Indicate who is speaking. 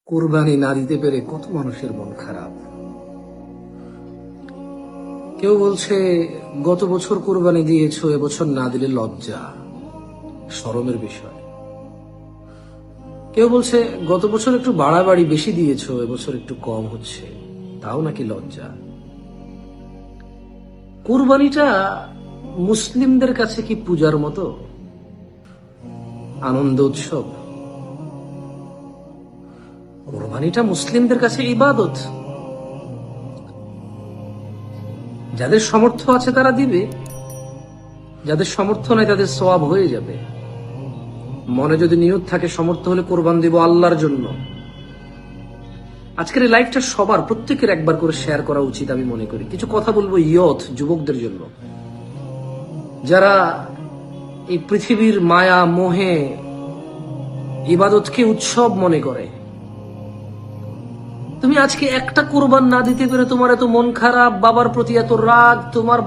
Speaker 1: কুরবানি না দিতে পেরে কত মানুষের মন খারাপ। কেউ বলছে গত বছর কুরবানি দিয়েছো, এবছর না দিলে লজ্জা, শরমের বিষয়। কেউ বলছে গত বছর একটু বাড়াবাড়ি বেশি দিয়েছো, এবছর একটু কম হচ্ছে, তাও নাকি লজ্জা। কুরবানিটা মুসলিমদের কাছে কি পূজার মতো আনন্দ উৎসব? কুরবানিটা মুসলিমদের কাছে ইবাদত। যাদের সামর্থ্য আছে তারা দিবে, যাদের সামর্থ্য নাই তাদের সওয়াব হয়ে যাবে। মনে যদি নিয়ত থাকে সামর্থ্য হলে কোরবান দিব আল্লাহর জন্য। আজকের এই লাইফটা সবার, প্রত্যেকের একবার করে শেয়ার করা উচিত আমি মনে করি। কিছু কথা বলবো যুবকদের জন্য, যারা এই পৃথিবীর মায়া মোহে ইবাদতকে উৎসব মনে করে। তুমি আজকে একটা কোরবান না দিতে পেরে তোমার এত মন খারাপ, বাবার প্রতি এত রাগ, তোমার